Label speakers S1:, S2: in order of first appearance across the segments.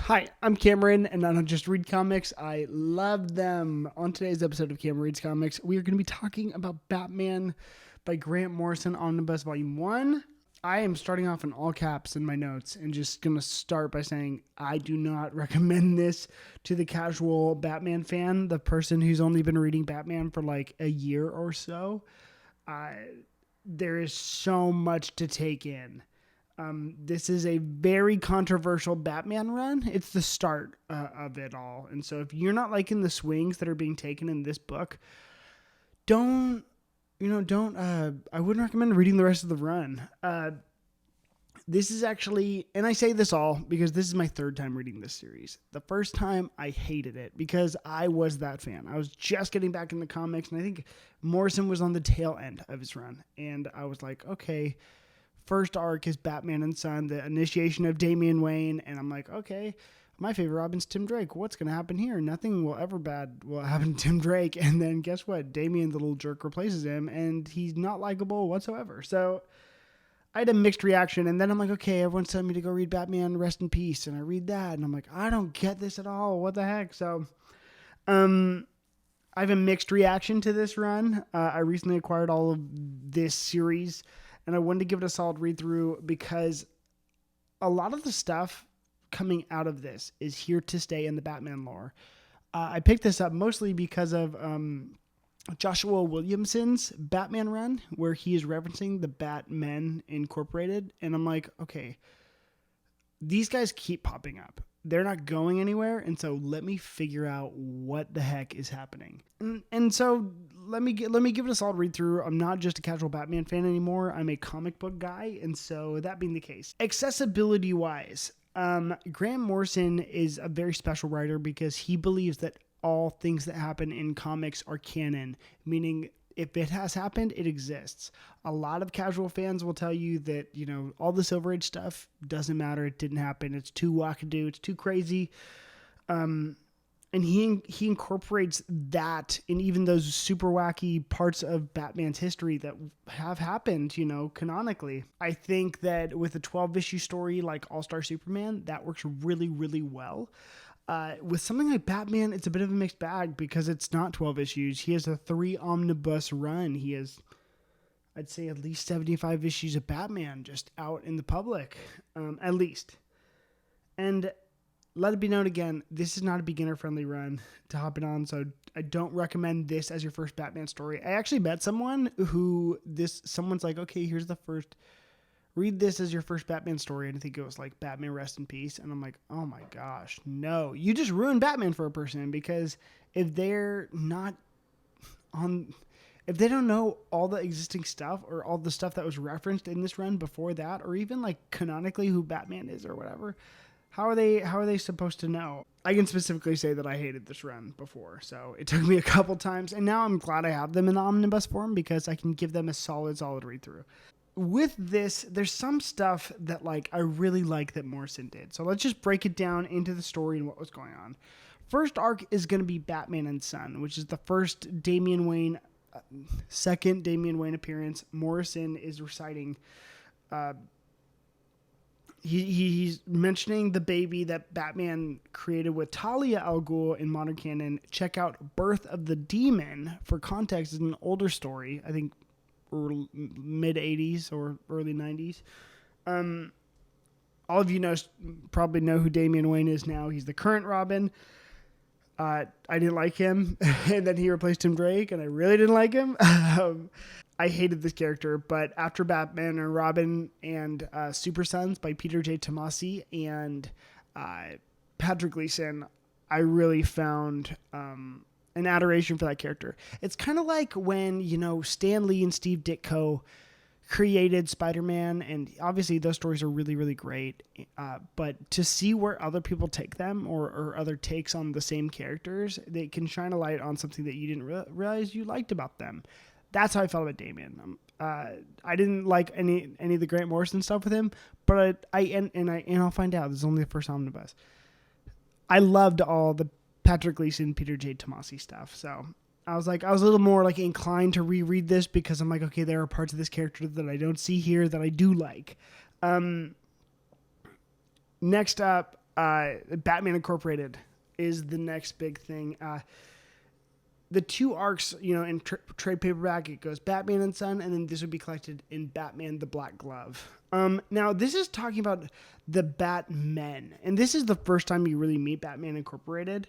S1: Hi, I'm Cameron, and I don't just read comics, I love them. On today's episode of Cameron Reads Comics, we are going to be talking about Batman by Grant Morrison, Omnibus Volume 1. I am starting off in all caps in my notes and just going to start by saying I do not recommend this to the casual Batman fan, the person who's only been reading Batman for like a year or so. There is so much to take in. This is a very controversial Batman run. It's the start of it all. And so if you're not liking the swings that are being taken in this book, I wouldn't recommend reading the rest of the run. This is actually, and I say this all because this is my third time reading this series. The first time I hated it because I was that fan. I was just getting back in the comics, and I think Morrison was on the tail end of his run. And I was like, okay, first arc is Batman and Son, the initiation of Damian Wayne, and I'm like, okay, my favorite Robin's Tim Drake. What's going to happen here? Nothing will ever bad will happen to Tim Drake. And then guess what? Damian, the little jerk, replaces him, and he's not likable whatsoever. So I had a mixed reaction, and then I'm like, okay, everyone's telling me to go read Batman Rest in Peace, and I read that, and I'm like, I don't get this at all. What the heck? So I have a mixed reaction to this run. I recently acquired all of this series, and I wanted to give it a solid read through because a lot of the stuff coming out of this is here to stay in the Batman lore. I picked this up mostly because of Joshua Williamson's Batman run, where he is referencing the Batmen Incorporated. And I'm like, okay, these guys keep popping up. They're not going anywhere, and so let me figure out what the heck is happening. And so let me give it a solid read through. I'm not just a casual Batman fan anymore. I'm a comic book guy, and so that being the case, accessibility wise, Grant Morrison is a very special writer because he believes that all things that happen in comics are canon, meaning if it has happened, it exists. A lot of casual fans will tell you that, all the Silver Age stuff doesn't matter. It didn't happen. It's too wackadoo. It's too crazy. And he incorporates that in even those super wacky parts of Batman's history that have happened, canonically. I think that with a 12-issue story like All-Star Superman, that works really, really well. With something like Batman, it's a bit of a mixed bag because it's not 12 issues. He has a 3 omnibus run. He has, I'd say, at least 75 issues of Batman just out in the public, at least. And let it be known again, this is not a beginner-friendly run to hop in on, so I don't recommend this as your first Batman story. I actually met someone someone's like, okay, here's the first... Read this as your first Batman story, and I think it was like Batman Rest in Peace, and I'm like, oh my gosh, no. You just ruined Batman for a person, because if they're not if they don't know all the existing stuff or all the stuff that was referenced in this run before that, or even like canonically who Batman is or whatever, how are they supposed to know? I can specifically say that I hated this run before, so it took me a couple times, and now I'm glad I have them in the omnibus form because I can give them a solid read through. With this, there's some stuff that I really like that Morrison did. So let's just break it down into the story and what was going on. First arc is going to be Batman and Son, which is the first Damian Wayne, second Damian Wayne appearance. Morrison is reciting, he's mentioning the baby that Batman created with Talia al Ghul in modern canon. Check out Birth of the Demon. For context, it's an older story, I think, mid 80s or early 90s. All of you probably know who Damian Wayne is now. He's the current Robin. I didn't like him, and then he replaced Tim Drake, and I really didn't like him. I hated this character, but after Batman and Robin and Super Sons by Peter J. Tomasi and Patrick Gleason, I really found an adoration for that character. It's kind of like when, Stan Lee and Steve Ditko created Spider-Man, and obviously those stories are really, really great. But to see where other people take them or other takes on the same characters, they can shine a light on something that you didn't realize you liked about them. That's how I felt about Damian. I didn't like any of the Grant Morrison stuff with him, but I'll find out. This is only the first omnibus. I loved all the Patrick Gleason, Peter J. Tomasi stuff. So I was a little more inclined to reread this because I'm like, okay, there are parts of this character that I don't see here that I do like. Next up, Batman Incorporated is the next big thing. The two arcs, in trade paperback, it goes Batman and Son, and then this would be collected in Batman the Black Glove. Now, this is talking about the Batmen, and this is the first time you really meet Batman Incorporated,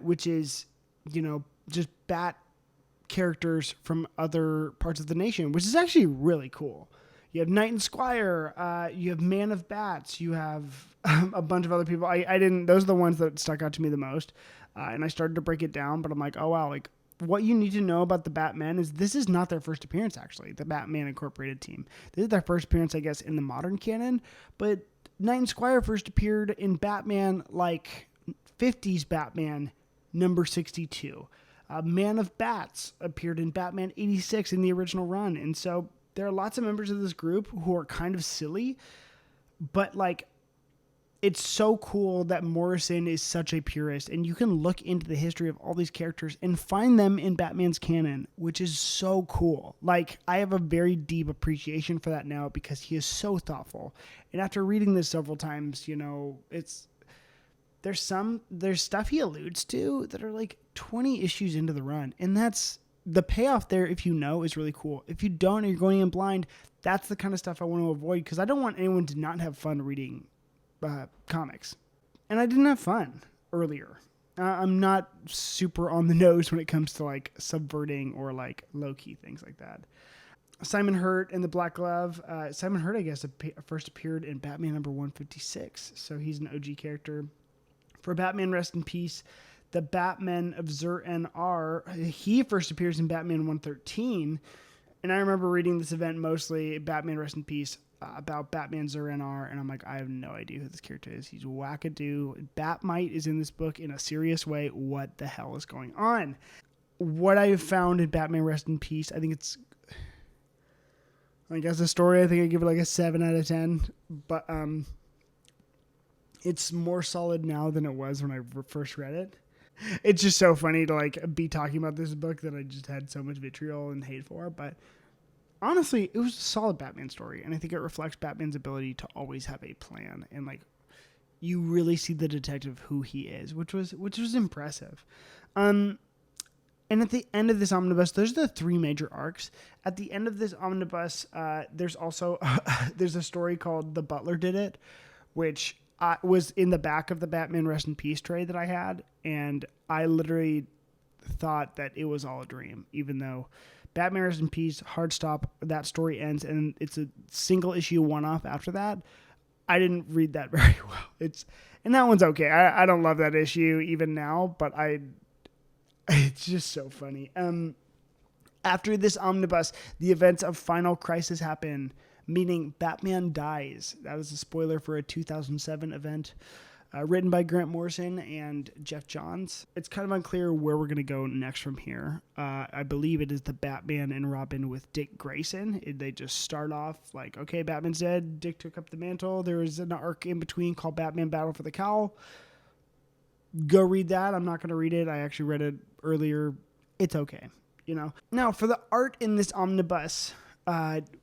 S1: which is, just Bat characters from other parts of the nation, which is actually really cool. You have Knight and Squire, you have Man of Bats, you have a bunch of other people. Those are the ones that stuck out to me the most. And I started to break it down, but I'm like, oh wow, like what you need to know about the Batmen is this is not their first appearance, actually, the Batman Incorporated team. This is their first appearance, I guess, in the modern canon, but Knight and Squire first appeared in Batman, like 50s Batman number 62. Man of Bats appeared in Batman 86 in the original run. And so there are lots of members of this group who are kind of silly, but like, it's so cool that Morrison is such a purist, and you can look into the history of all these characters and find them in Batman's canon, which is so cool. Like, I have a very deep appreciation for that now because he is so thoughtful. And after reading this several times, there's stuff he alludes to that are like 20 issues into the run, and that's the payoff there. If you know, is really cool. If you don't, and you're going in blind, that's the kind of stuff I want to avoid because I don't want anyone to not have fun reading comics. And I didn't have fun earlier. I'm not super on the nose when it comes to like subverting or like low-key things like that. Simon Hurt and the Black Glove. Simon Hurt, I guess, first appeared in Batman number 156. So he's an OG character. For Batman Rest in Peace, the Batman of Zur-En-Arrh, he first appears in Batman 113. And I remember reading this event mostly, Batman Rest in Peace, about Batman Zur-En-Arrh, and I'm like, I have no idea who this character is. He's wackadoo. Batmite is in this book in a serious way. What the hell is going on? What I have found in Batman Rest in Peace, I think it's, like as a story, I think I give it like a 7 out of 10, but it's more solid now than it was when I first read it. It's just so funny to like be talking about this book that I just had so much vitriol and hate for, but honestly, it was a solid Batman story, and I think it reflects Batman's ability to always have a plan, and like you really see the detective who he is, which was impressive. And at the end of this omnibus, those are the 3 major arcs. At the end of this omnibus, there's also there's a story called "The Butler Did It," which was in the back of the Batman Rest in Peace trade that I had, and I literally thought that it was all a dream, even though Batman Rest in Peace, hard stop, that story ends, and it's a single issue one-off after that. I didn't read that very well. And that one's okay. I don't love that issue even now, but it's just so funny. After this omnibus, the events of Final Crisis happen, meaning Batman dies. That is a spoiler for a 2007 event. Written by Grant Morrison and Jeff Johns. It's kind of unclear where we're going to go next from here. I believe it is the Batman and Robin with Dick Grayson. They just start off like, okay, Batman's dead. Dick took up the mantle. There was an arc in between called Batman Battle for the Cowl. Go read that. I'm not going to read it. I actually read it earlier. It's okay, Now, for the art in this omnibus,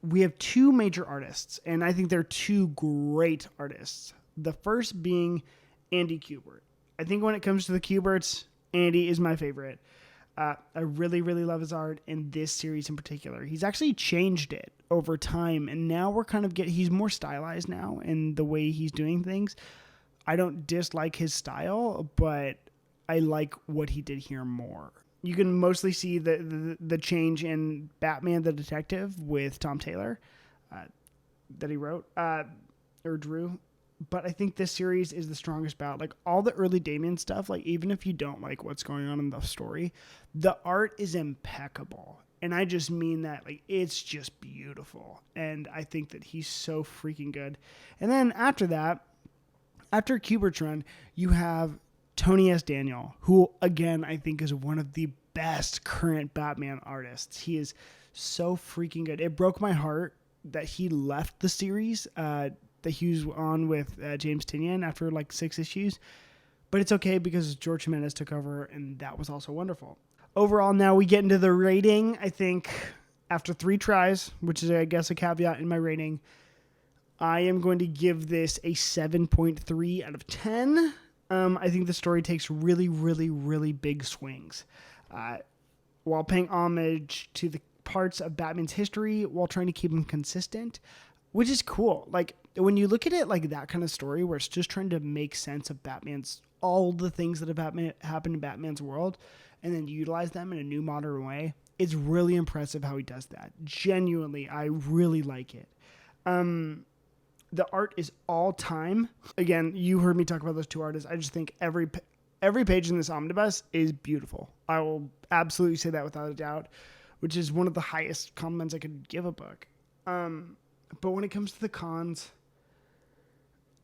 S1: we have 2 major artists, and I think they're 2 great artists. The first being Andy Kubert. I think when it comes to the Kuberts, Andy is my favorite. I really, really love his art in this series in particular. He's actually changed it over time, and now we're kind of he's more stylized now in the way he's doing things. I don't dislike his style, but I like what he did here more. You can mostly see the change in Batman the Detective with Tom Taylor that he wrote or drew. But I think this series is the strongest bout. Like all the early Damian stuff, like even if you don't like what's going on in the story, the art is impeccable. And I just mean that, like, it's just beautiful. And I think that he's so freaking good. And then after that, after Kubert's run, you have Tony S. Daniel, who, again, I think is one of the best current Batman artists. He is so freaking good. It broke my heart that he left the series, that he was on with James Tynion after like 6 issues. But it's okay because George Jimenez took over, and that was also wonderful. Overall, now we get into the rating. I think after 3 tries, which is, I guess, a caveat in my rating, I am going to give this a 7.3 out of 10. I think the story takes really, really, really big swings. While paying homage to the parts of Batman's history while trying to keep him consistent, which is cool. Like, when you look at it like that kind of story where it's just trying to make sense of all the things that have happened in Batman's world and then utilize them in a new modern way, it's really impressive how he does that. Genuinely, I really like it. The art is all time. Again, you heard me talk about those two artists. I just think every page in this omnibus is beautiful. I will absolutely say that without a doubt, which is one of the highest compliments I could give a book. But when it comes to the cons,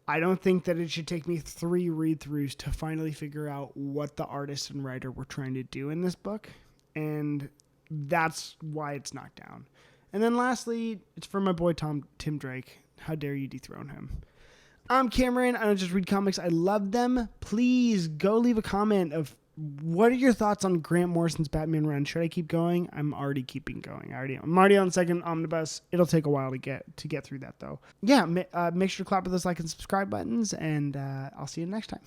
S1: I don't think that it should take me 3 read-throughs to finally figure out what the artist and writer were trying to do in this book. And that's why it's knocked down. And then lastly, it's from my boy Tim Drake. How dare you dethrone him? I'm Cameron. I don't just read comics. I love them. Please go leave a comment of what are your thoughts on Grant Morrison's Batman run. Should I keep going? I'm already keeping going. I'm already on the second omnibus. It'll take a while to get through that though. Yeah, make sure to clap with those like and subscribe buttons, and I'll see you next time.